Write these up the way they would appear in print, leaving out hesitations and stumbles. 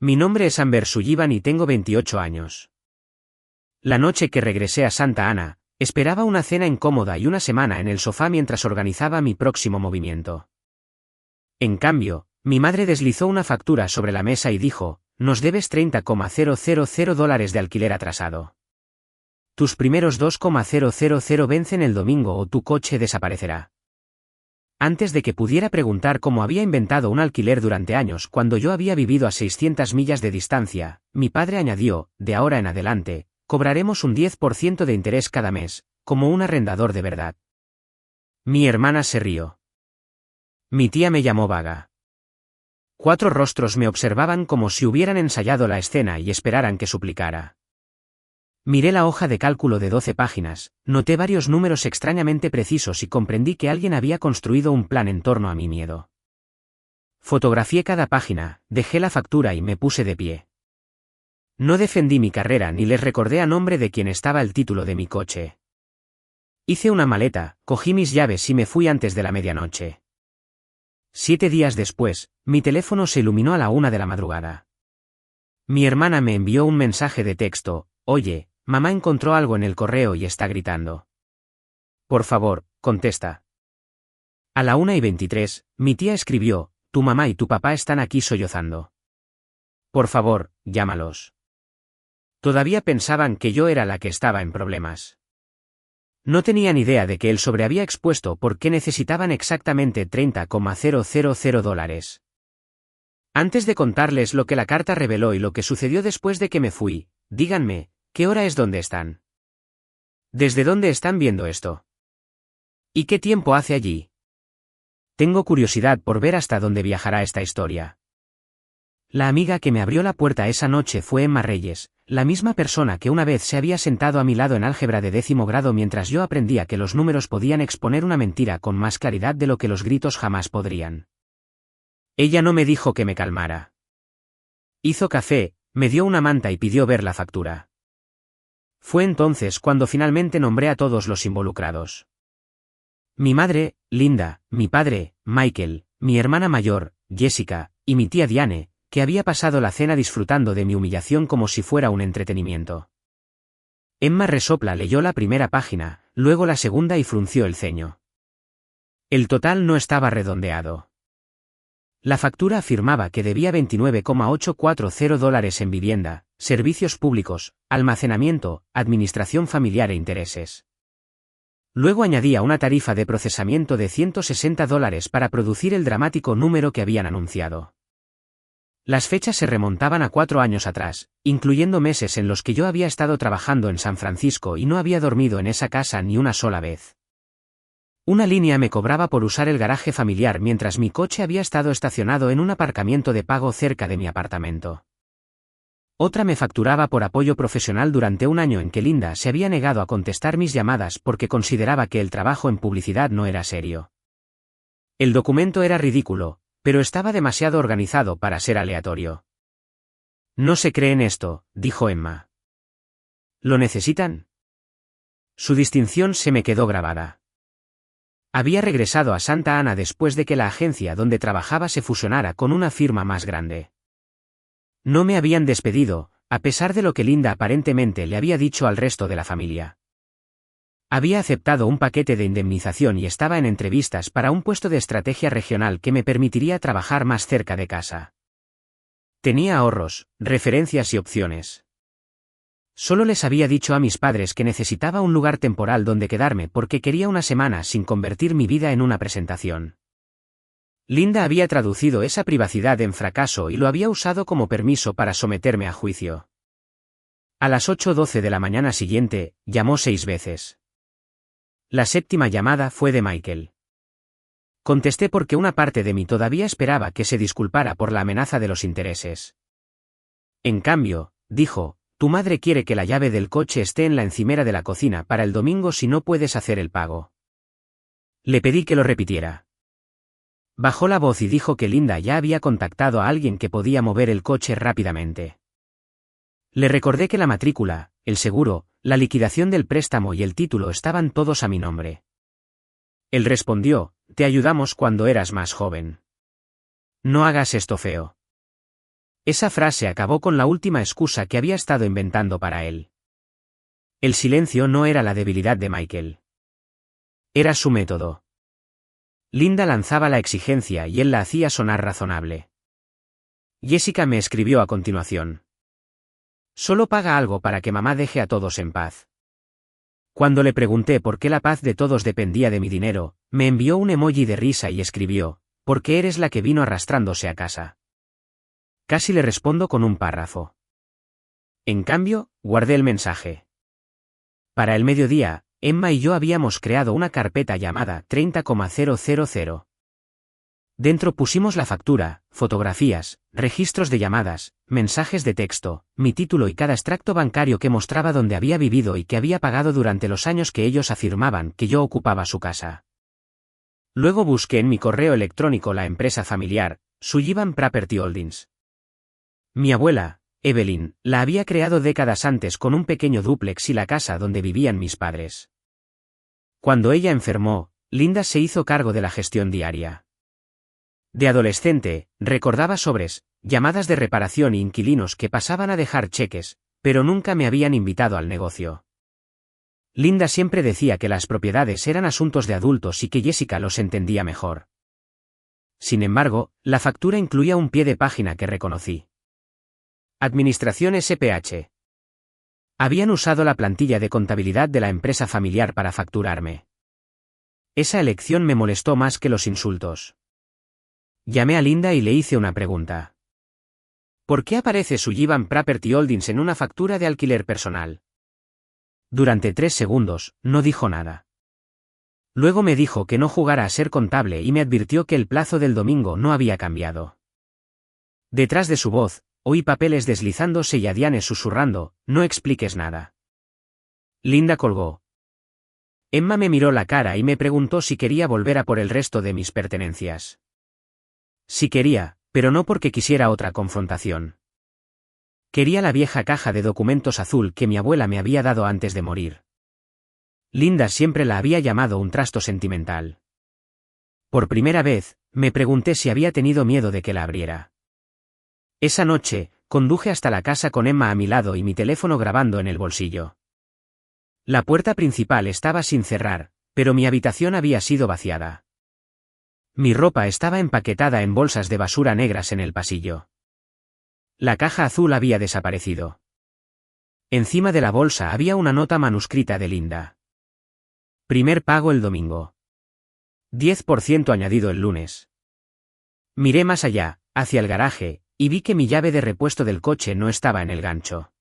Mi nombre es Amber Sullivan y tengo 28 años. La noche que regresé a Santa Ana, esperaba una cena incómoda y una semana en el sofá mientras organizaba mi próximo movimiento. En cambio, mi madre deslizó una factura sobre la mesa y dijo, nos debes $30,000 de alquiler atrasado. Tus primeros 2,000 vencen el domingo o tu coche desaparecerá. Antes de que pudiera preguntar cómo había inventado un alquiler durante años cuando yo había vivido a 600 millas de distancia, mi padre añadió, de ahora en adelante, cobraremos un 10% de interés cada mes, como un arrendador de verdad. Mi hermana se rió. Mi tía me llamó vaga. 4 rostros me observaban como si hubieran ensayado la escena y esperaran que suplicara. Miré la hoja de cálculo de 12 páginas, noté varios números extrañamente precisos y comprendí que alguien había construido un plan en torno a mi miedo. Fotografié cada página, dejé la factura y me puse de pie. No defendí mi carrera ni les recordé a nombre de quien estaba el título de mi coche. Hice una maleta, cogí mis llaves y me fui antes de la medianoche. 7 días después, mi teléfono se iluminó a la 1 de la madrugada. Mi hermana me envió un mensaje de texto, oye, mamá encontró algo en el correo y está gritando. Por favor, contesta. A la 1:23, mi tía escribió, tu mamá y tu papá están aquí sollozando. Por favor, llámalos. Todavía pensaban que yo era la que estaba en problemas. No tenían idea de que el sobre había expuesto por qué necesitaban exactamente $30,000. Antes de contarles lo que la carta reveló y lo que sucedió después de que me fui, díganme, ¿qué hora es donde están? ¿Desde dónde están viendo esto? ¿Y qué tiempo hace allí? Tengo curiosidad por ver hasta dónde viajará esta historia. La amiga que me abrió la puerta esa noche fue Emma Reyes, la misma persona que una vez se había sentado a mi lado en álgebra de 10º grado mientras yo aprendía que los números podían exponer una mentira con más claridad de lo que los gritos jamás podrían. Ella no me dijo que me calmara. Hizo café, me dio una manta y pidió ver la factura. Fue entonces cuando finalmente nombré a todos los involucrados. Mi madre, Linda, mi padre, Michael, mi hermana mayor, Jessica, y mi tía Diane, que había pasado la cena disfrutando de mi humillación como si fuera un entretenimiento. Emma Resopla leyó la primera página, luego la segunda y frunció el ceño. El total no estaba redondeado. La factura afirmaba que debía $29,840 en vivienda, servicios públicos, almacenamiento, administración familiar e intereses. Luego añadía una tarifa de procesamiento de $160 para producir el dramático número que habían anunciado. Las fechas se remontaban a 4 años atrás, incluyendo meses en los que yo había estado trabajando en San Francisco y no había dormido en esa casa ni una sola vez. Una línea me cobraba por usar el garaje familiar mientras mi coche había estado estacionado en un aparcamiento de pago cerca de mi apartamento. Otra me facturaba por apoyo profesional durante un año en que Linda se había negado a contestar mis llamadas porque consideraba que el trabajo en publicidad no era serio. El documento era ridículo, pero estaba demasiado organizado para ser aleatorio. No se creen esto, dijo Emma. ¿Lo necesitan? Su distinción se me quedó grabada. Había regresado a Santa Ana después de que la agencia donde trabajaba se fusionara con una firma más grande. No me habían despedido, a pesar de lo que Linda aparentemente le había dicho al resto de la familia. Había aceptado un paquete de indemnización y estaba en entrevistas para un puesto de estrategia regional que me permitiría trabajar más cerca de casa. Tenía ahorros, referencias y opciones. Solo les había dicho a mis padres que necesitaba un lugar temporal donde quedarme porque quería una semana sin convertir mi vida en una presentación. Linda había traducido esa privacidad en fracaso y lo había usado como permiso para someterme a juicio. A las 8:12 de la mañana siguiente, llamó 6 veces. La 7ª llamada fue de Michael. Contesté porque una parte de mí todavía esperaba que se disculpara por la amenaza de los intereses. En cambio, dijo, tu madre quiere que la llave del coche esté en la encimera de la cocina para el domingo si no puedes hacer el pago. Le pedí que lo repitiera. Bajó la voz y dijo que Linda ya había contactado a alguien que podía mover el coche rápidamente. Le recordé que la matrícula, el seguro, la liquidación del préstamo y el título estaban todos a mi nombre. Él respondió, te ayudamos cuando eras más joven. No hagas esto feo. Esa frase acabó con la última excusa que había estado inventando para él. El silencio no era la debilidad de Michael. Era su método. Linda lanzaba la exigencia y él la hacía sonar razonable. Jessica me escribió a continuación. Solo paga algo para que mamá deje a todos en paz. Cuando le pregunté por qué la paz de todos dependía de mi dinero, me envió un emoji de risa y escribió, porque eres la que vino arrastrándose a casa. Casi le respondo con un párrafo. En cambio, guardé el mensaje. Para el mediodía, Emma y yo habíamos creado una carpeta llamada 30,000. Dentro pusimos la factura, fotografías, registros de llamadas, mensajes de texto, mi título y cada extracto bancario que mostraba dónde había vivido y que había pagado durante los años que ellos afirmaban que yo ocupaba su casa. Luego busqué en mi correo electrónico la empresa familiar, Sullivan Property Holdings. Mi abuela, Evelyn, la había creado décadas antes con un pequeño dúplex y la casa donde vivían mis padres. Cuando ella enfermó, Linda se hizo cargo de la gestión diaria. De adolescente, recordaba sobres, llamadas de reparación y inquilinos que pasaban a dejar cheques, pero nunca me habían invitado al negocio. Linda siempre decía que las propiedades eran asuntos de adultos y que Jessica los entendía mejor. Sin embargo, la factura incluía un pie de página que reconocí. Administración SPH. Habían usado la plantilla de contabilidad de la empresa familiar para facturarme. Esa elección me molestó más que los insultos. Llamé a Linda y le hice una pregunta. ¿Por qué aparece Sullivan Property Holdings en una factura de alquiler personal? Durante 3 segundos, no dijo nada. Luego me dijo que no jugara a ser contable y me advirtió que el plazo del domingo no había cambiado. Detrás de su voz, oí papeles deslizándose y a Diane susurrando, no expliques nada. Linda colgó. Emma me miró la cara y me preguntó si quería volver a por el resto de mis pertenencias. Sí quería, pero no porque quisiera otra confrontación. Quería la vieja caja de documentos azul que mi abuela me había dado antes de morir. Linda siempre la había llamado un trasto sentimental. Por primera vez, me pregunté si había tenido miedo de que la abriera. Esa noche, conduje hasta la casa con Emma a mi lado y mi teléfono grabando en el bolsillo. La puerta principal estaba sin cerrar, pero mi habitación había sido vaciada. Mi ropa estaba empaquetada en bolsas de basura negras en el pasillo. La caja azul había desaparecido. Encima de la bolsa había una nota manuscrita de Linda. Primer pago el domingo. 10% añadido el lunes. Miré más allá, hacia el garaje, y vi que mi llave de repuesto del coche no estaba en el gancho.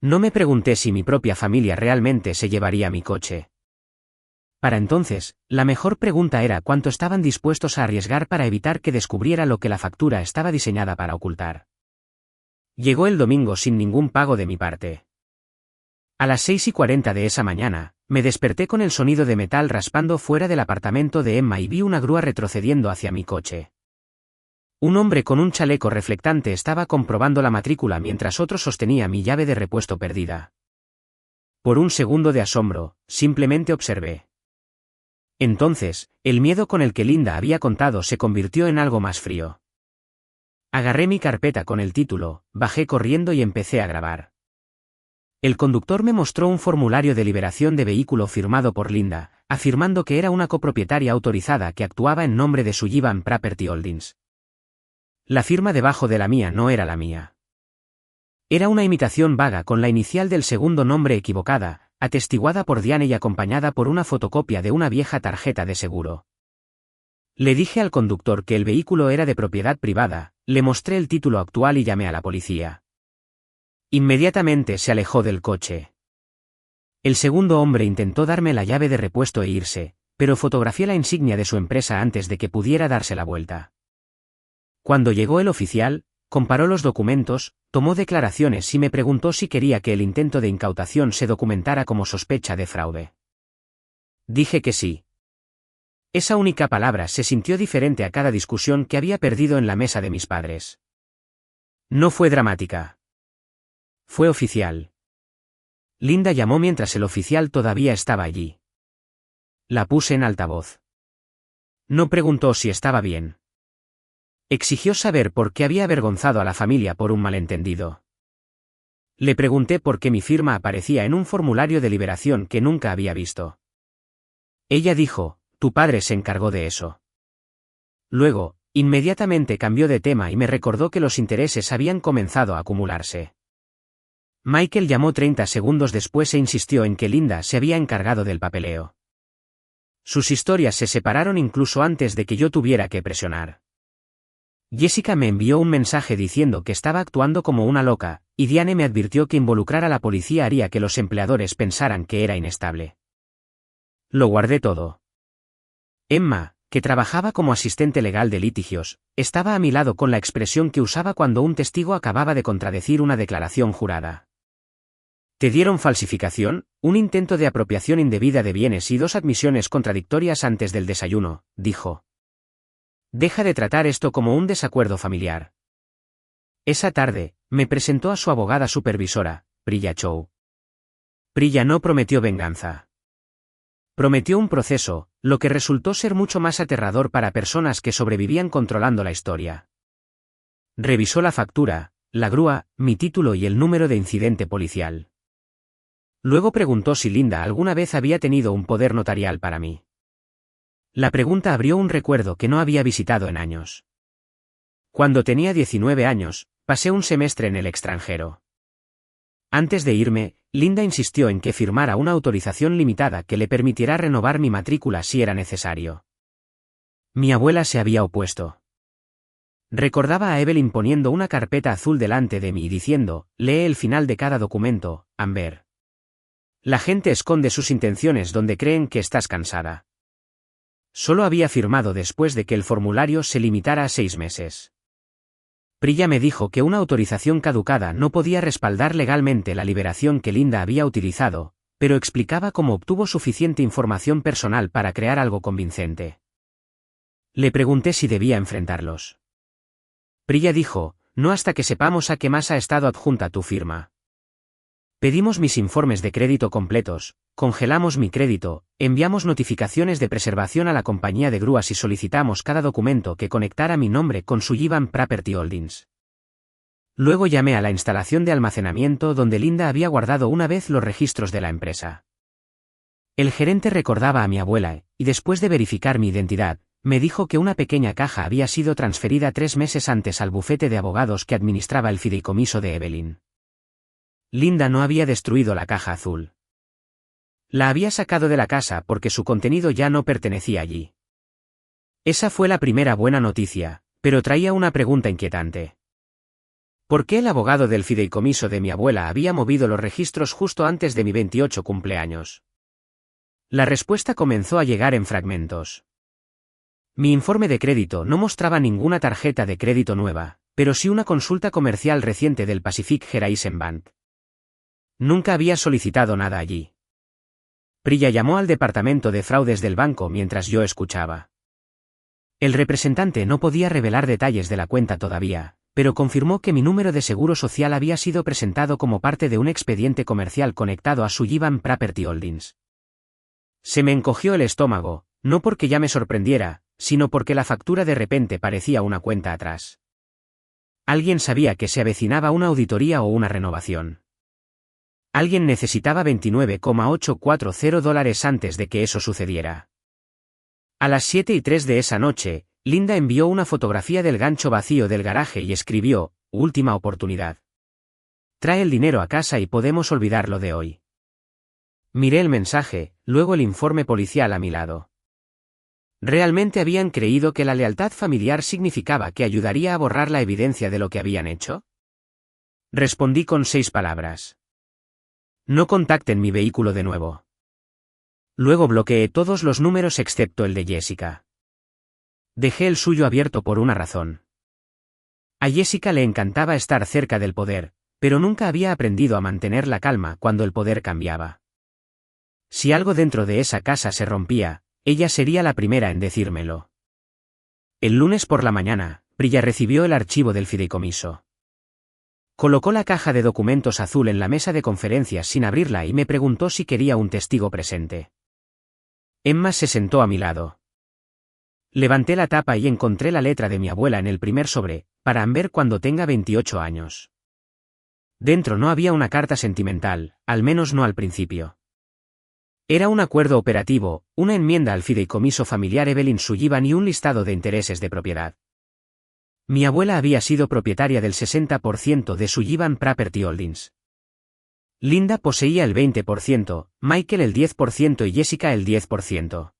No me pregunté si mi propia familia realmente se llevaría mi coche. Para entonces, la mejor pregunta era cuánto estaban dispuestos a arriesgar para evitar que descubriera lo que la factura estaba diseñada para ocultar. Llegó el domingo sin ningún pago de mi parte. A las 6:40 de esa mañana, me desperté con el sonido de metal raspando fuera del apartamento de Emma y vi una grúa retrocediendo hacia mi coche. Un hombre con un chaleco reflectante estaba comprobando la matrícula mientras otro sostenía mi llave de repuesto perdida. Por un segundo de asombro, simplemente observé. Entonces, el miedo con el que Linda había contado se convirtió en algo más frío. Agarré mi carpeta con el título, bajé corriendo y empecé a grabar. El conductor me mostró un formulario de liberación de vehículo firmado por Linda, afirmando que era una copropietaria autorizada que actuaba en nombre de Sullivan Property Holdings. La firma debajo de la mía no era la mía. Era una imitación vaga con la inicial del segundo nombre equivocada, atestiguada por Diane y acompañada por una fotocopia de una vieja tarjeta de seguro. Le dije al conductor que el vehículo era de propiedad privada, le mostré el título actual y llamé a la policía. Inmediatamente se alejó del coche. El segundo hombre intentó darme la llave de repuesto e irse, pero fotografié la insignia de su empresa antes de que pudiera darse la vuelta. Cuando llegó el oficial, comparó los documentos, tomó declaraciones y me preguntó si quería que el intento de incautación se documentara como sospecha de fraude. Dije que sí. Esa única palabra se sintió diferente a cada discusión que había perdido en la mesa de mis padres. No fue dramática. Fue oficial. Linda llamó mientras el oficial todavía estaba allí. La puse en altavoz. No preguntó si estaba bien. Exigió saber por qué había avergonzado a la familia por un malentendido. Le pregunté por qué mi firma aparecía en un formulario de liberación que nunca había visto. Ella dijo, tu padre se encargó de eso. Luego, inmediatamente cambió de tema y me recordó que los intereses habían comenzado a acumularse. Michael llamó 30 segundos después e insistió en que Linda se había encargado del papeleo. Sus historias se separaron incluso antes de que yo tuviera que presionar. Jessica me envió un mensaje diciendo que estaba actuando como una loca, y Diane me advirtió que involucrar a la policía haría que los empleadores pensaran que era inestable. Lo guardé todo. Emma, que trabajaba como asistente legal de litigios, estaba a mi lado con la expresión que usaba cuando un testigo acababa de contradecir una declaración jurada. ¿Te dieron falsificación, un intento de apropiación indebida de bienes y 2 admisiones contradictorias antes del desayuno?, dijo. Deja de tratar esto como un desacuerdo familiar. Esa tarde, me presentó a su abogada supervisora, Priya Chow. Priya no prometió venganza. Prometió un proceso, lo que resultó ser mucho más aterrador para personas que sobrevivían controlando la historia. Revisó la factura, la grúa, mi título y el número de incidente policial. Luego preguntó si Linda alguna vez había tenido un poder notarial para mí. La pregunta abrió un recuerdo que no había visitado en años. Cuando tenía 19 años, pasé un semestre en el extranjero. Antes de irme, Linda insistió en que firmara una autorización limitada que le permitiera renovar mi matrícula si era necesario. Mi abuela se había opuesto. Recordaba a Evelyn poniendo una carpeta azul delante de mí y diciendo, lee el final de cada documento, Amber. La gente esconde sus intenciones donde creen que estás cansada. Solo había firmado después de que el formulario se limitara a 6 meses. Priya me dijo que una autorización caducada no podía respaldar legalmente la liberación que Linda había utilizado, pero explicaba cómo obtuvo suficiente información personal para crear algo convincente. Le pregunté si debía enfrentarlos. Priya dijo, no hasta que sepamos a qué más ha estado adjunta tu firma. Pedimos mis informes de crédito completos, congelamos mi crédito, enviamos notificaciones de preservación a la compañía de grúas y solicitamos cada documento que conectara mi nombre con su Jivan Property Holdings. Luego llamé a la instalación de almacenamiento donde Linda había guardado una vez los registros de la empresa. El gerente recordaba a mi abuela, y después de verificar mi identidad, me dijo que una pequeña caja había sido transferida 3 meses antes al bufete de abogados que administraba el fideicomiso de Evelyn. Linda no había destruido la caja azul. La había sacado de la casa porque su contenido ya no pertenecía allí. Esa fue la primera buena noticia, pero traía una pregunta inquietante. ¿Por qué el abogado del fideicomiso de mi abuela había movido los registros justo antes de mi 28 cumpleaños? La respuesta comenzó a llegar en fragmentos. Mi informe de crédito no mostraba ninguna tarjeta de crédito nueva, pero sí una consulta comercial reciente del Pacific Horizon Bank. Nunca había solicitado nada allí. Priya llamó al departamento de fraudes del banco mientras yo escuchaba. El representante no podía revelar detalles de la cuenta todavía, pero confirmó que mi número de seguro social había sido presentado como parte de un expediente comercial conectado a su Jivan Property Holdings. Se me encogió el estómago, no porque ya me sorprendiera, sino porque la factura de repente parecía una cuenta atrás. Alguien sabía que se avecinaba una auditoría o una renovación. Alguien necesitaba $29,840 antes de que eso sucediera. A las 7:03 de esa noche, Linda envió una fotografía del gancho vacío del garaje y escribió, última oportunidad. Trae el dinero a casa y podemos olvidar lo de hoy. Miré el mensaje, luego el informe policial a mi lado. ¿Realmente habían creído que la lealtad familiar significaba que ayudaría a borrar la evidencia de lo que habían hecho? Respondí con 6 palabras. No contacten mi vehículo de nuevo. Luego bloqueé todos los números excepto el de Jessica. Dejé el suyo abierto por una razón. A Jessica le encantaba estar cerca del poder, pero nunca había aprendido a mantener la calma cuando el poder cambiaba. Si algo dentro de esa casa se rompía, ella sería la primera en decírmelo. El lunes por la mañana, Priya recibió el archivo del fideicomiso. Colocó la caja de documentos azul en la mesa de conferencias sin abrirla y me preguntó si quería un testigo presente. Emma se sentó a mi lado. Levanté la tapa y encontré la letra de mi abuela en el primer sobre, para Amber cuando tenga 28 años. Dentro no había una carta sentimental, al menos no al principio. Era un acuerdo operativo, una enmienda al fideicomiso familiar Evelyn Sullivan y un listado de intereses de propiedad. Mi abuela había sido propietaria del 60% de Sullivan Property Holdings. Linda poseía el 20%, Michael el 10% y Jessica el 10%.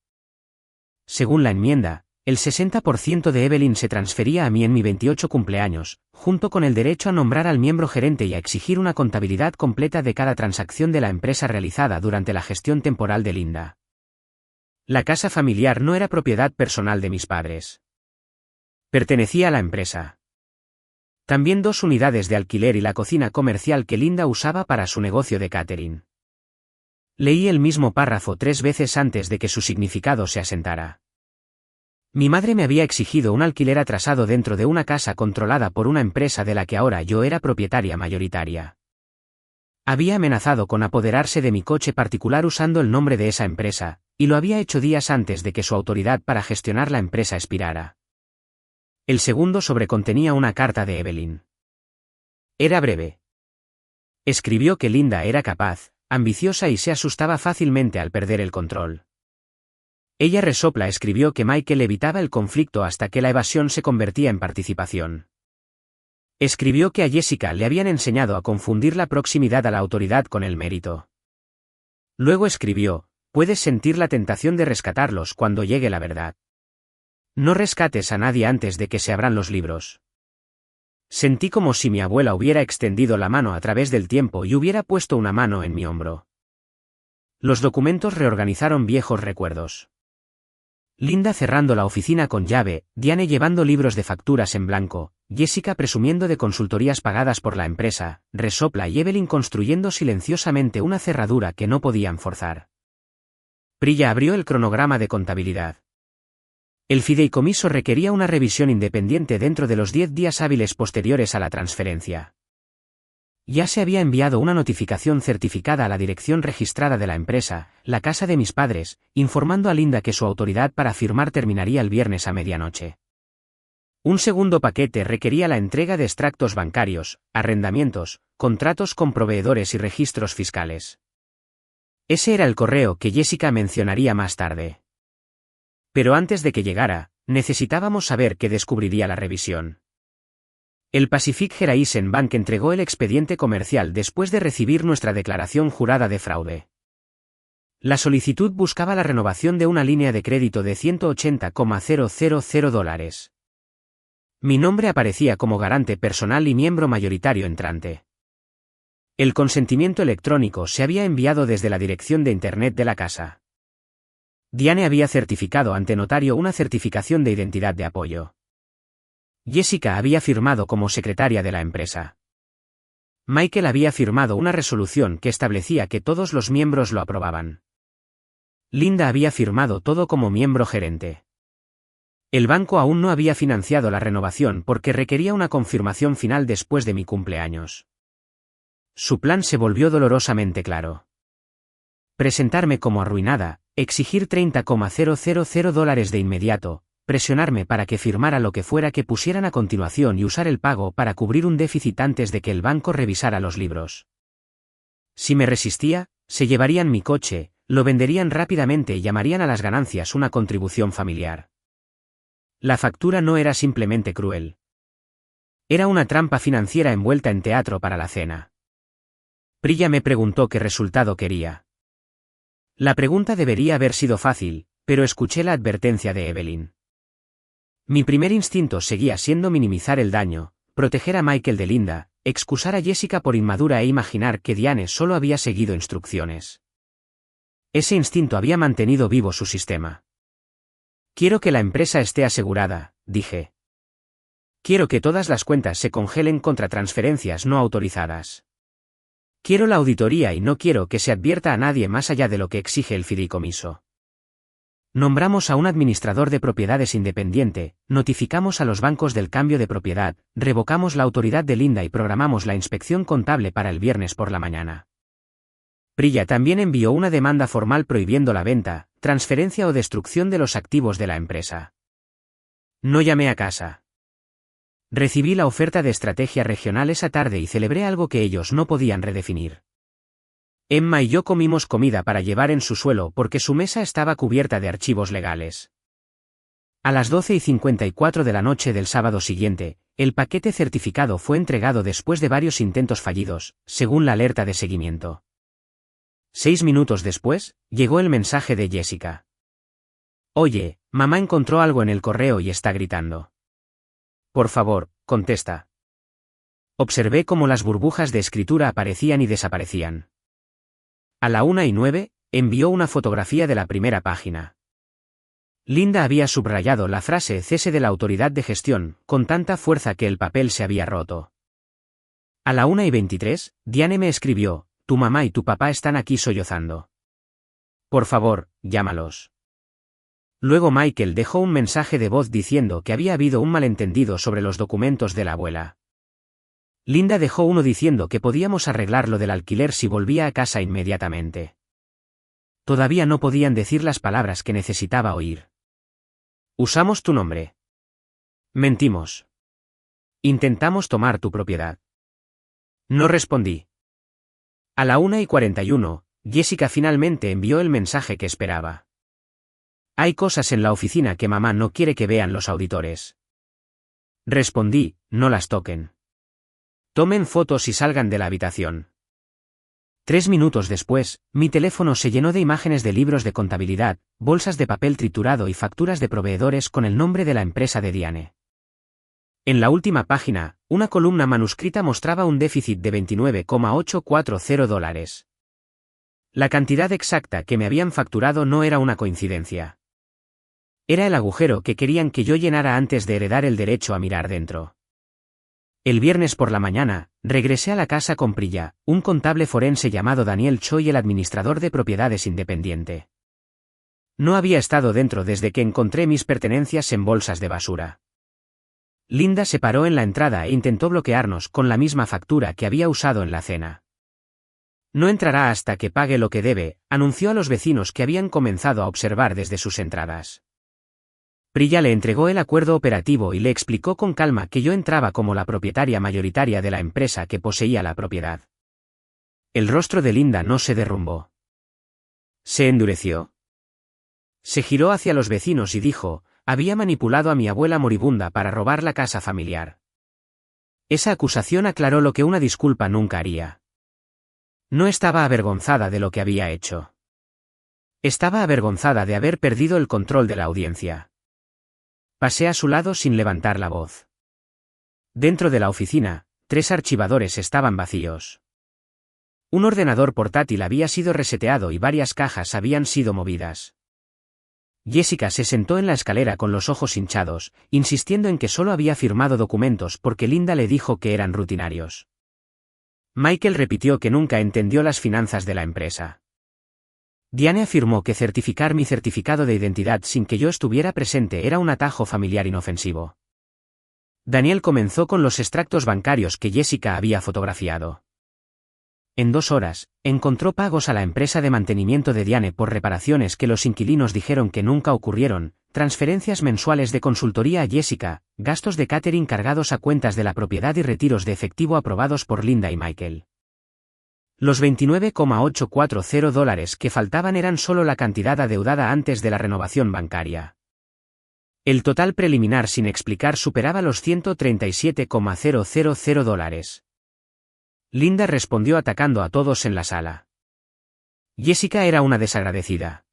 Según la enmienda, el 60% de Evelyn se transfería a mí en mi 28 cumpleaños, junto con el derecho a nombrar al miembro gerente y a exigir una contabilidad completa de cada transacción de la empresa realizada durante la gestión temporal de Linda. La casa familiar no era propiedad personal de mis padres. Pertenecía a la empresa. También 2 unidades de alquiler y la cocina comercial que Linda usaba para su negocio de catering. Leí el mismo párrafo 3 veces antes de que su significado se asentara. Mi madre me había exigido un alquiler atrasado dentro de una casa controlada por una empresa de la que ahora yo era propietaria mayoritaria. Había amenazado con apoderarse de mi coche particular usando el nombre de esa empresa, y lo había hecho días antes de que su autoridad para gestionar la empresa expirara. El segundo sobre contenía una carta de Evelyn. Era breve. Escribió que Linda era capaz, ambiciosa y se asustaba fácilmente al perder el control. Ella resopla escribió que Michael evitaba el conflicto hasta que la evasión se convertía en participación. Escribió que a Jessica le habían enseñado a confundir la proximidad a la autoridad con el mérito. Luego escribió, puedes sentir la tentación de rescatarlos cuando llegue la verdad. No rescates a nadie antes de que se abran los libros. Sentí como si mi abuela hubiera extendido la mano a través del tiempo y hubiera puesto una mano en mi hombro. Los documentos reorganizaron viejos recuerdos. Linda cerrando la oficina con llave, Diane llevando libros de facturas en blanco, Jessica presumiendo de consultorías pagadas por la empresa, resopla y Evelyn construyendo silenciosamente una cerradura que no podían forzar. Priya abrió el cronograma de contabilidad. El fideicomiso requería una revisión independiente dentro de los 10 días hábiles posteriores a la transferencia. Ya se había enviado una notificación certificada a la dirección registrada de la empresa, la casa de mis padres, informando a Linda que su autoridad para firmar terminaría el viernes a medianoche. Un segundo paquete requería la entrega de extractos bancarios, arrendamientos, contratos con proveedores y registros fiscales. Ese era el correo que Jessica mencionaría más tarde. Pero antes de que llegara, necesitábamos saber qué descubriría la revisión. El Pacific Horizon Bank entregó el expediente comercial después de recibir nuestra declaración jurada de fraude. La solicitud buscaba la renovación de una línea de crédito de $180,000. Mi nombre aparecía como garante personal y miembro mayoritario entrante. El consentimiento electrónico se había enviado desde la dirección de Internet de la casa. Diane había certificado ante notario una certificación de identidad de apoyo. Jessica había firmado como secretaria de la empresa. Michael había firmado una resolución que establecía que todos los miembros lo aprobaban. Linda había firmado todo como miembro gerente. El banco aún no había financiado la renovación porque requería una confirmación final después de mi cumpleaños. Su plan se volvió dolorosamente claro. Presentarme como arruinada, exigir $30,000 de inmediato, presionarme para que firmara lo que fuera que pusieran a continuación y usar el pago para cubrir un déficit antes de que el banco revisara los libros. Si me resistía, se llevarían mi coche, lo venderían rápidamente y llamarían a las ganancias una contribución familiar. La factura no era simplemente cruel. Era una trampa financiera envuelta en teatro para la cena. Priya me preguntó qué resultado quería. La pregunta debería haber sido fácil, pero escuché la advertencia de Evelyn. Mi primer instinto seguía siendo minimizar el daño, proteger a Michael de Linda, excusar a Jessica por inmadura e imaginar que Diane solo había seguido instrucciones. Ese instinto había mantenido vivo su sistema. Quiero que la empresa esté asegurada, dije. Quiero que todas las cuentas se congelen contra transferencias no autorizadas. Quiero la auditoría y no quiero que se advierta a nadie más allá de lo que exige el fideicomiso. Nombramos a un administrador de propiedades independiente, notificamos a los bancos del cambio de propiedad, revocamos la autoridad de Linda y programamos la inspección contable para el viernes por la mañana. Priya también envió una demanda formal prohibiendo la venta, transferencia o destrucción de los activos de la empresa. No llamé a casa. Recibí la oferta de estrategia regional esa tarde y celebré algo que ellos no podían redefinir. Emma y yo comimos comida para llevar en su suelo porque su mesa estaba cubierta de archivos legales. A las 12:54 de la noche del sábado siguiente, el paquete certificado fue entregado después de varios intentos fallidos, según la alerta de seguimiento. 6 minutos después, llegó el mensaje de Jessica. Oye, mamá encontró algo en el correo y está gritando. Por favor, contesta. Observé cómo las burbujas de escritura aparecían y desaparecían. A la 1:09, envió una fotografía de la primera página. Linda había subrayado la frase cese de la autoridad de gestión, con tanta fuerza que el papel se había roto. A la 1:23, Diane me escribió, tu mamá y tu papá están aquí sollozando. Por favor, llámalos. Luego Michael dejó un mensaje de voz diciendo que había habido un malentendido sobre los documentos de la abuela. Linda dejó uno diciendo que podíamos arreglar lo del alquiler si volvía a casa inmediatamente. Todavía no podían decir las palabras que necesitaba oír. Usamos tu nombre. Mentimos. Intentamos tomar tu propiedad. No respondí. A la 1:41, Jessica finalmente envió el mensaje que esperaba. Hay cosas en la oficina que mamá no quiere que vean los auditores. Respondí, no las toquen. Tomen fotos y salgan de la habitación. 3 minutos después, mi teléfono se llenó de imágenes de libros de contabilidad, bolsas de papel triturado y facturas de proveedores con el nombre de la empresa de Diane. En la última página, una columna manuscrita mostraba un déficit de $29,840. La cantidad exacta que me habían facturado no era una coincidencia. Era el agujero que querían que yo llenara antes de heredar el derecho a mirar dentro. El viernes por la mañana, regresé a la casa con Priya, un contable forense llamado Daniel Cho y el administrador de propiedades independiente. No había estado dentro desde que encontré mis pertenencias en bolsas de basura. Linda se paró en la entrada e intentó bloquearnos con la misma factura que había usado en la cena. No entrará hasta que pague lo que debe, anunció a los vecinos que habían comenzado a observar desde sus entradas. Priya le entregó el acuerdo operativo y le explicó con calma que yo entraba como la propietaria mayoritaria de la empresa que poseía la propiedad. El rostro de Linda no se derrumbó. Se endureció. Se giró hacia los vecinos y dijo, había manipulado a mi abuela moribunda para robar la casa familiar. Esa acusación aclaró lo que una disculpa nunca haría. No estaba avergonzada de lo que había hecho. Estaba avergonzada de haber perdido el control de la audiencia. Pasé a su lado sin levantar la voz. Dentro de la oficina, 3 archivadores estaban vacíos. Un ordenador portátil había sido reseteado y varias cajas habían sido movidas. Jessica se sentó en la escalera con los ojos hinchados, insistiendo en que solo había firmado documentos porque Linda le dijo que eran rutinarios. Michael repitió que nunca entendió las finanzas de la empresa. Diane afirmó que certificar mi certificado de identidad sin que yo estuviera presente era un atajo familiar inofensivo. Daniel comenzó con los extractos bancarios que Jessica había fotografiado. En 2 horas, encontró pagos a la empresa de mantenimiento de Diane por reparaciones que los inquilinos dijeron que nunca ocurrieron, transferencias mensuales de consultoría a Jessica, gastos de catering cargados a cuentas de la propiedad y retiros de efectivo aprobados por Linda y Michael. Los $29,840 que faltaban eran solo la cantidad adeudada antes de la renovación bancaria. El total preliminar sin explicar superaba los $137,000. Linda respondió atacando a todos en la sala. Jessica era una desagradecida.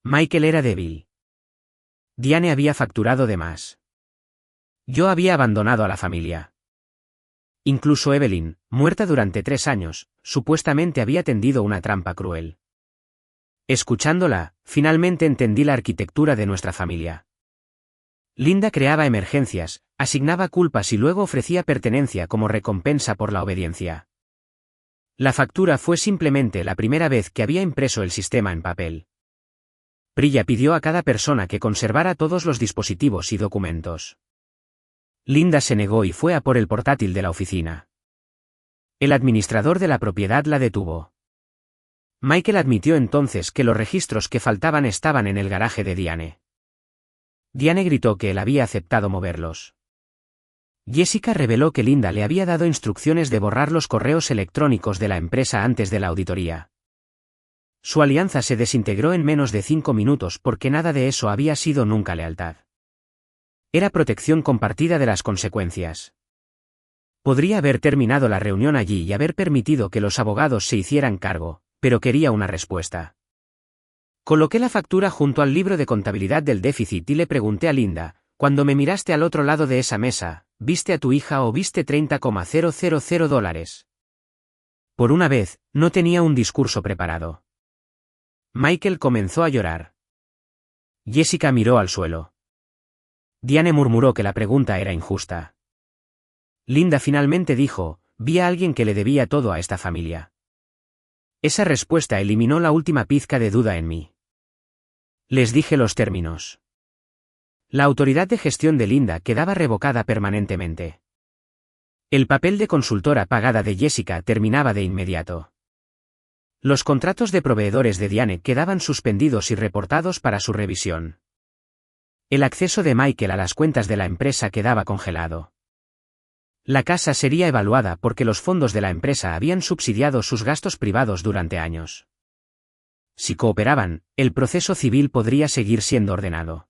Michael era débil. Diane había facturado de más. Yo había abandonado a la familia. Incluso Evelyn, muerta durante 3 años, supuestamente había tendido una trampa cruel. Escuchándola, finalmente entendí la arquitectura de nuestra familia. Linda creaba emergencias, asignaba culpas y luego ofrecía pertenencia como recompensa por la obediencia. La factura fue simplemente la primera vez que había impreso el sistema en papel. Priya pidió a cada persona que conservara todos los dispositivos y documentos. Linda se negó y fue a por el portátil de la oficina. El administrador de la propiedad la detuvo. Michael admitió entonces que los registros que faltaban estaban en el garaje de Diane. Diane gritó que él había aceptado moverlos. Jessica reveló que Linda le había dado instrucciones de borrar los correos electrónicos de la empresa antes de la auditoría. Su alianza se desintegró en menos de 5 minutos porque nada de eso había sido nunca lealtad. Era protección compartida de las consecuencias. Podría haber terminado la reunión allí y haber permitido que los abogados se hicieran cargo, pero quería una respuesta. Coloqué la factura junto al libro de contabilidad del déficit y le pregunté a Linda, cuando me miraste al otro lado de esa mesa, ¿viste a tu hija o viste $30,000? Por una vez, no tenía un discurso preparado. Michael comenzó a llorar. Jessica miró al suelo. Diane murmuró que la pregunta era injusta. Linda finalmente dijo, vi a alguien que le debía todo a esta familia. Esa respuesta eliminó la última pizca de duda en mí. Les dije los términos. La autoridad de gestión de Linda quedaba revocada permanentemente. El papel de consultora pagada de Jessica terminaba de inmediato. Los contratos de proveedores de Diane quedaban suspendidos y reportados para su revisión. El acceso de Michael a las cuentas de la empresa quedaba congelado. La casa sería evaluada porque los fondos de la empresa habían subsidiado sus gastos privados durante años. Si cooperaban, el proceso civil podría seguir siendo ordenado.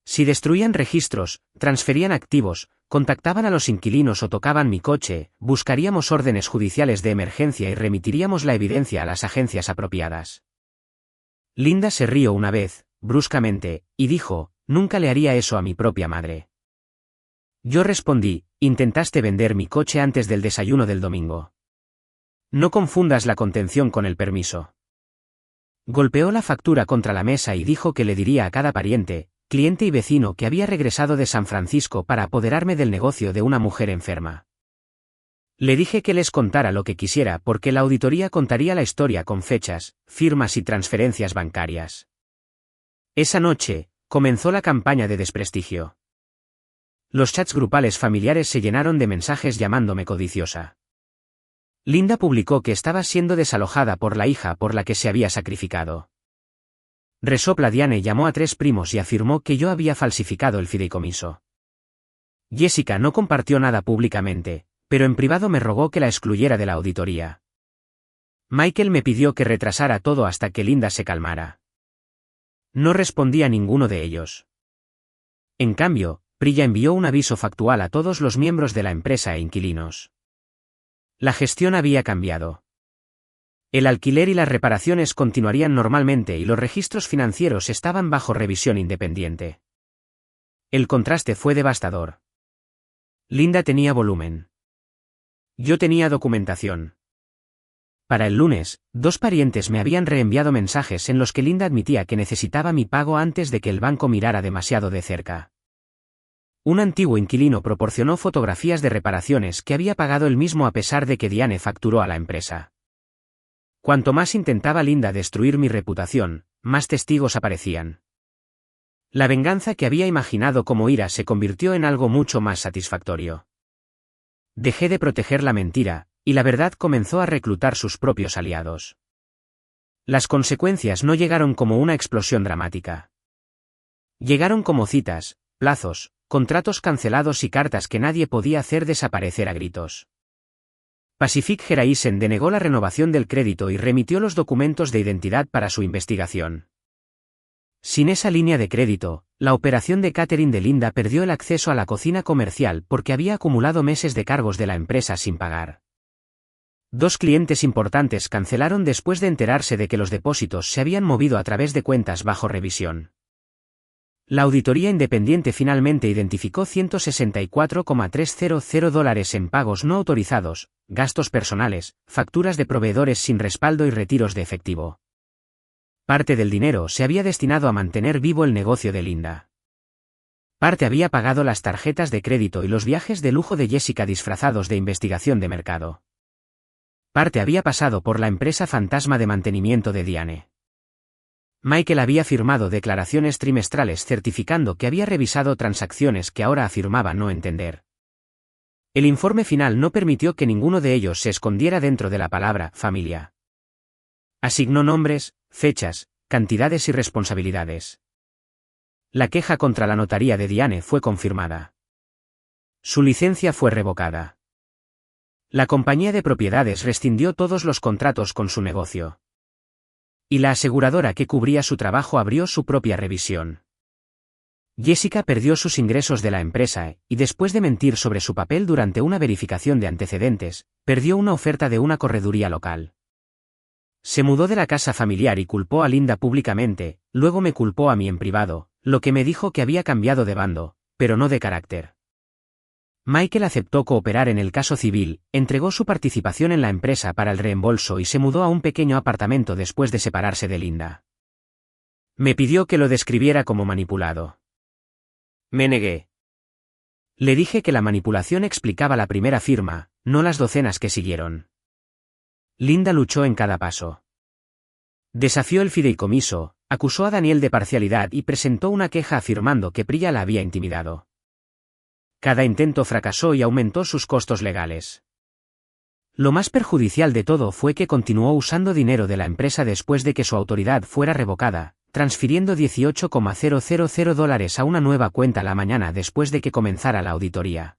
Si destruían registros, transferían activos, contactaban a los inquilinos o tocaban mi coche, buscaríamos órdenes judiciales de emergencia y remitiríamos la evidencia a las agencias apropiadas. Linda se rió una vez, bruscamente, y dijo, nunca le haría eso a mi propia madre. Yo respondí, intentaste vender mi coche antes del desayuno del domingo. No confundas la contención con el permiso. Golpeó la factura contra la mesa y dijo que le diría a cada pariente, cliente y vecino que había regresado de San Francisco para apoderarme del negocio de una mujer enferma. Le dije que les contara lo que quisiera porque la auditoría contaría la historia con fechas, firmas y transferencias bancarias. Esa noche, comenzó la campaña de desprestigio. Los chats grupales familiares se llenaron de mensajes llamándome codiciosa. Linda publicó que estaba siendo desalojada por la hija por la que se había sacrificado. Resopla Diane llamó a 3 primos y afirmó que yo había falsificado el fideicomiso. Jessica no compartió nada públicamente, pero en privado me rogó que la excluyera de la auditoría. Michael me pidió que retrasara todo hasta que Linda se calmara. No respondí a ninguno de ellos. En cambio, Priya envió un aviso factual a todos los miembros de la empresa e inquilinos. La gestión había cambiado. El alquiler y las reparaciones continuarían normalmente y los registros financieros estaban bajo revisión independiente. El contraste fue devastador. Linda tenía volumen. Yo tenía documentación. Para el lunes, 2 parientes me habían reenviado mensajes en los que Linda admitía que necesitaba mi pago antes de que el banco mirara demasiado de cerca. Un antiguo inquilino proporcionó fotografías de reparaciones que había pagado él mismo a pesar de que Diane facturó a la empresa. Cuanto más intentaba Linda destruir mi reputación, más testigos aparecían. La venganza que había imaginado como ira se convirtió en algo mucho más satisfactorio. Dejé de proteger la mentira, y la verdad comenzó a reclutar sus propios aliados. Las consecuencias no llegaron como una explosión dramática. Llegaron como citas, plazos, contratos cancelados y cartas que nadie podía hacer desaparecer a gritos. Pacific Geraisen denegó la renovación del crédito y remitió los documentos de identidad para su investigación. Sin esa línea de crédito, la operación de catering de Linda perdió el acceso a la cocina comercial porque había acumulado meses de cargos de la empresa sin pagar. 2 clientes importantes cancelaron después de enterarse de que los depósitos se habían movido a través de cuentas bajo revisión. La auditoría independiente finalmente identificó $164,300 en pagos no autorizados, gastos personales, facturas de proveedores sin respaldo y retiros de efectivo. Parte del dinero se había destinado a mantener vivo el negocio de Linda. Parte había pagado las tarjetas de crédito y los viajes de lujo de Jessica disfrazados de investigación de mercado. Parte había pasado por la empresa fantasma de mantenimiento de Diane. Michael había firmado declaraciones trimestrales certificando que había revisado transacciones que ahora afirmaba no entender. El informe final no permitió que ninguno de ellos se escondiera dentro de la palabra familia. Asignó nombres, fechas, cantidades y responsabilidades. La queja contra la notaría de Diane fue confirmada. Su licencia fue revocada. La compañía de propiedades rescindió todos los contratos con su negocio. Y la aseguradora que cubría su trabajo abrió su propia revisión. Jessica perdió sus ingresos de la empresa y, después de mentir sobre su papel durante una verificación de antecedentes, perdió una oferta de una correduría local. Se mudó de la casa familiar y culpó a Linda públicamente, luego me culpó a mí en privado, lo que me dijo que había cambiado de bando, pero no de carácter. Michael aceptó cooperar en el caso civil, entregó su participación en la empresa para el reembolso y se mudó a un pequeño apartamento después de separarse de Linda. Me pidió que lo describiera como manipulado. Me negué. Le dije que la manipulación explicaba la primera firma, no las docenas que siguieron. Linda luchó en cada paso. Desafió el fideicomiso, acusó a Daniel de parcialidad y presentó una queja afirmando que Priya la había intimidado. Cada intento fracasó y aumentó sus costos legales. Lo más perjudicial de todo fue que continuó usando dinero de la empresa después de que su autoridad fuera revocada, transfiriendo $18,000 a una nueva cuenta la mañana después de que comenzara la auditoría.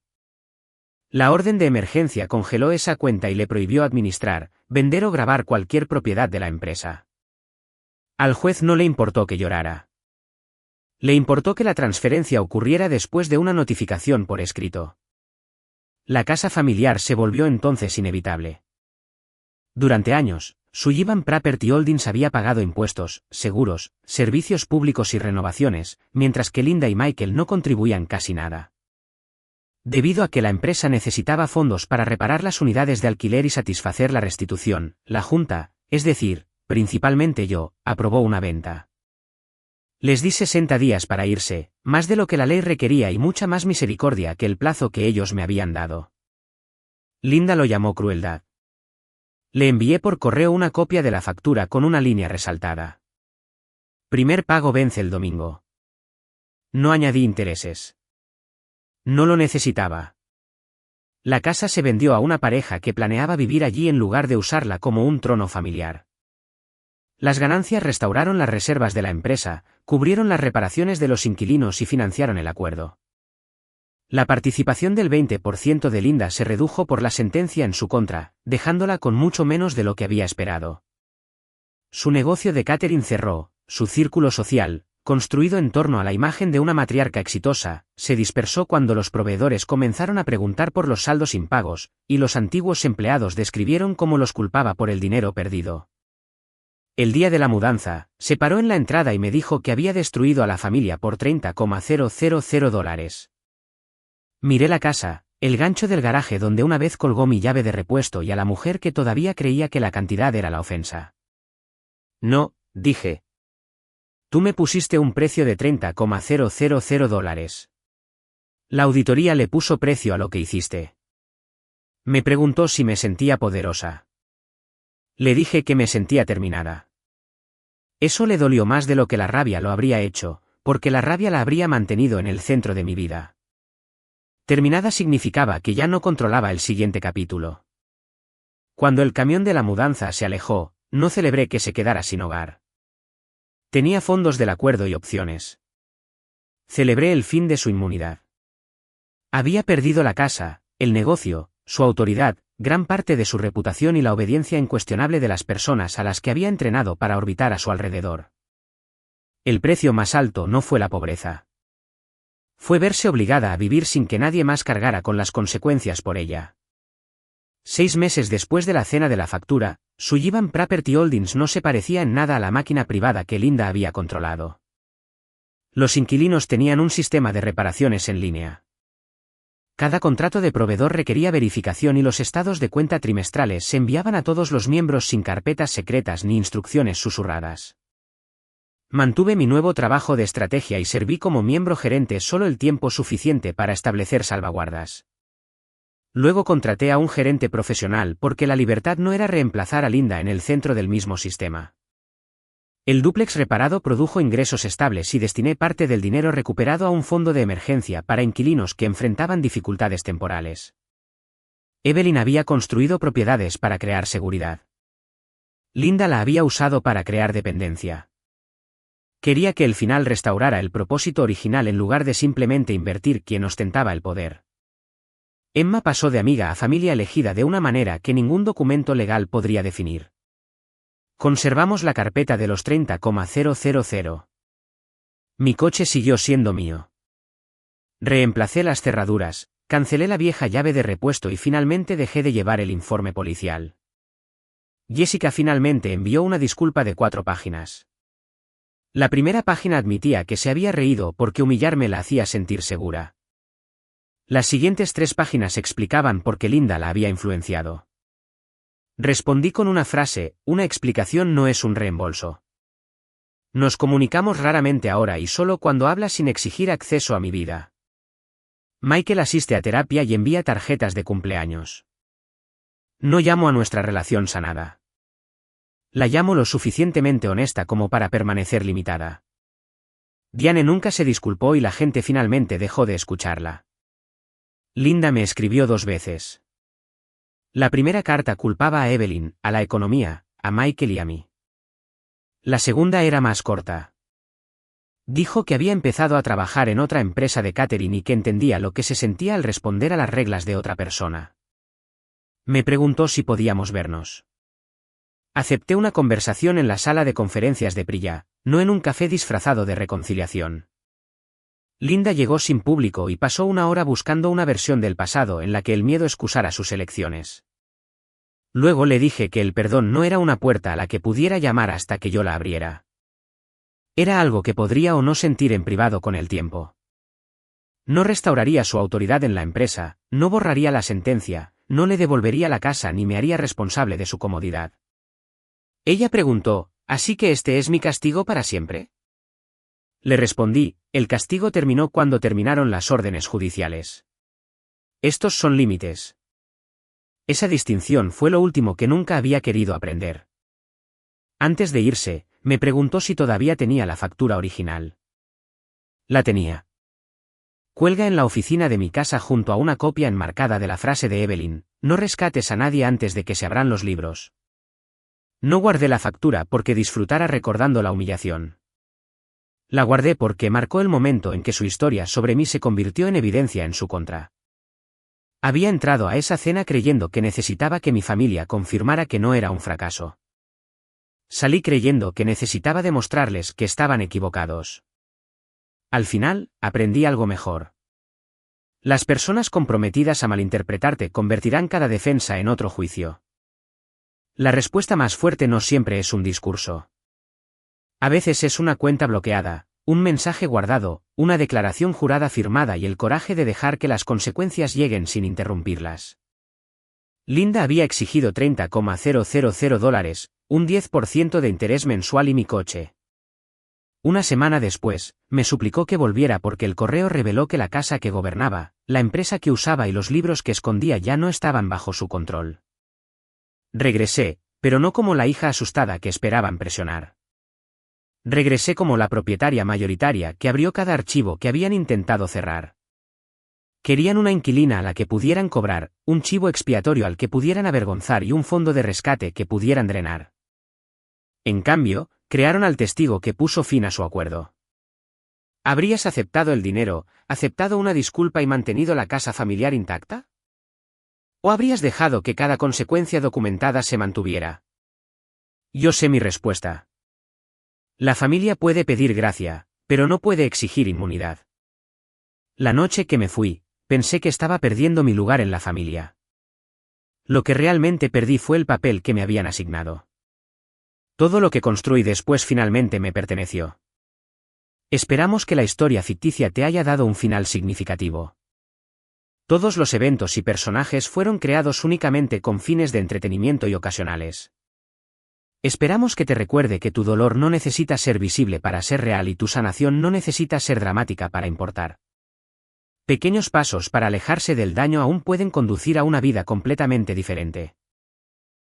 La orden de emergencia congeló esa cuenta y le prohibió administrar, vender o grabar cualquier propiedad de la empresa. Al juez no le importó que llorara. Le importó que la transferencia ocurriera después de una notificación por escrito. La casa familiar se volvió entonces inevitable. Durante años, Sullivan Property Holdings había pagado impuestos, seguros, servicios públicos y renovaciones, mientras que Linda y Michael no contribuían casi nada. Debido a que la empresa necesitaba fondos para reparar las unidades de alquiler y satisfacer la restitución, la Junta, es decir, principalmente yo, aprobó una venta. Les di 60 días para irse, más de lo que la ley requería y mucha más misericordia que el plazo que ellos me habían dado. Linda lo llamó crueldad. Le envié por correo una copia de la factura con una línea resaltada. Primer pago vence el domingo. No añadí intereses. No lo necesitaba. La casa se vendió a una pareja que planeaba vivir allí en lugar de usarla como un trono familiar. Las ganancias restauraron las reservas de la empresa, cubrieron las reparaciones de los inquilinos y financiaron el acuerdo. La participación del 20% de Linda se redujo por la sentencia en su contra, dejándola con mucho menos de lo que había esperado. Su negocio de catering cerró, su círculo social, construido en torno a la imagen de una matriarca exitosa, se dispersó cuando los proveedores comenzaron a preguntar por los saldos impagos, y los antiguos empleados describieron cómo los culpaba por el dinero perdido. El día de la mudanza, se paró en la entrada y me dijo que había destruido a la familia por $30,000. Miré la casa, el gancho del garaje donde una vez colgó mi llave de repuesto y a la mujer que todavía creía que la cantidad era la ofensa. No, dije. Tú me pusiste un precio de $30,000. La auditoría le puso precio a lo que hiciste. Me preguntó si me sentía poderosa. Le dije que me sentía terminada. Eso le dolió más de lo que la rabia lo habría hecho, porque la rabia la habría mantenido en el centro de mi vida. Terminada significaba que ya no controlaba el siguiente capítulo. Cuando el camión de la mudanza se alejó, no celebré que se quedara sin hogar. Tenía fondos del acuerdo y opciones. Celebré el fin de su inmunidad. Había perdido la casa, el negocio, su autoridad, gran parte de su reputación y la obediencia incuestionable de las personas a las que había entrenado para orbitar a su alrededor. El precio más alto no fue la pobreza. Fue verse obligada a vivir sin que nadie más cargara con las consecuencias por ella. 6 meses después de la cena de la factura, Sullivan Property Holdings no se parecía en nada a la máquina privada que Linda había controlado. Los inquilinos tenían un sistema de reparaciones en línea. Cada contrato de proveedor requería verificación y los estados de cuenta trimestrales se enviaban a todos los miembros sin carpetas secretas ni instrucciones susurradas. Mantuve mi nuevo trabajo de estrategia y serví como miembro gerente solo el tiempo suficiente para establecer salvaguardas. Luego contraté a un gerente profesional porque la libertad no era reemplazar a Linda en el centro del mismo sistema. El dúplex reparado produjo ingresos estables y destiné parte del dinero recuperado a un fondo de emergencia para inquilinos que enfrentaban dificultades temporales. Evelyn había construido propiedades para crear seguridad. Linda la había usado para crear dependencia. Quería que el final restaurara el propósito original en lugar de simplemente invertir quien ostentaba el poder. Emma pasó de amiga a familia elegida de una manera que ningún documento legal podría definir. Conservamos la carpeta de los 30,000. Mi coche siguió siendo mío. Reemplacé las cerraduras, cancelé la vieja llave de repuesto y finalmente dejé de llevar el informe policial. Jessica finalmente envió una disculpa de 4 páginas. La primera página admitía que se había reído porque humillarme la hacía sentir segura. Las siguientes 3 páginas explicaban por qué Linda la había influenciado. Respondí con una frase: una explicación no es un reembolso. Nos comunicamos raramente ahora y solo cuando habla sin exigir acceso a mi vida. Michael asiste a terapia y envía tarjetas de cumpleaños. No llamo a nuestra relación sanada. La llamo lo suficientemente honesta como para permanecer limitada. Diane nunca se disculpó y la gente finalmente dejó de escucharla. Linda me escribió 2 veces. La primera carta culpaba a Evelyn, a la economía, a Michael y a mí. La segunda era más corta. Dijo que había empezado a trabajar en otra empresa de catering y que entendía lo que se sentía al responder a las reglas de otra persona. Me preguntó si podíamos vernos. Acepté una conversación en la sala de conferencias de Priya, no en un café disfrazado de reconciliación. Linda llegó sin público y pasó 1 hora buscando una versión del pasado en la que el miedo excusara sus elecciones. Luego le dije que el perdón no era una puerta a la que pudiera llamar hasta que yo la abriera. Era algo que podría o no sentir en privado con el tiempo. No restauraría su autoridad en la empresa, no borraría la sentencia, no le devolvería la casa ni me haría responsable de su comodidad. Ella preguntó: ¿así que este es mi castigo para siempre? Le respondí: el castigo terminó cuando terminaron las órdenes judiciales. Estos son límites. Esa distinción fue lo último que nunca había querido aprender. Antes de irse, me preguntó si todavía tenía la factura original. La tenía. Cuelga en la oficina de mi casa junto a una copia enmarcada de la frase de Evelyn: no rescates a nadie antes de que se abran los libros. No guardé la factura porque disfrutara recordando la humillación. La guardé porque marcó el momento en que su historia sobre mí se convirtió en evidencia en su contra. Había entrado a esa cena creyendo que necesitaba que mi familia confirmara que no era un fracaso. Salí creyendo que necesitaba demostrarles que estaban equivocados. Al final, aprendí algo mejor. Las personas comprometidas a malinterpretarte convertirán cada defensa en otro juicio. La respuesta más fuerte no siempre es un discurso. A veces es una cuenta bloqueada, un mensaje guardado, una declaración jurada firmada y el coraje de dejar que las consecuencias lleguen sin interrumpirlas. Linda había exigido $30,000, un 10% de interés mensual y mi coche. Una semana después, me suplicó que volviera porque el correo reveló que la casa que gobernaba, la empresa que usaba y los libros que escondía ya no estaban bajo su control. Regresé, pero no como la hija asustada que esperaban presionar. Regresé como la propietaria mayoritaria que abrió cada archivo que habían intentado cerrar. Querían una inquilina a la que pudieran cobrar, un chivo expiatorio al que pudieran avergonzar y un fondo de rescate que pudieran drenar. En cambio, crearon al testigo que puso fin a su acuerdo. ¿Habrías aceptado el dinero, aceptado una disculpa y mantenido la casa familiar intacta? ¿O habrías dejado que cada consecuencia documentada se mantuviera? Yo sé mi respuesta. La familia puede pedir gracia, pero no puede exigir inmunidad. La noche que me fui, pensé que estaba perdiendo mi lugar en la familia. Lo que realmente perdí fue el papel que me habían asignado. Todo lo que construí después finalmente me perteneció. Esperamos que la historia ficticia te haya dado un final significativo. Todos los eventos y personajes fueron creados únicamente con fines de entretenimiento y ocasionales. Esperamos que te recuerde que tu dolor no necesita ser visible para ser real y tu sanación no necesita ser dramática para importar. Pequeños pasos para alejarse del daño aún pueden conducir a una vida completamente diferente.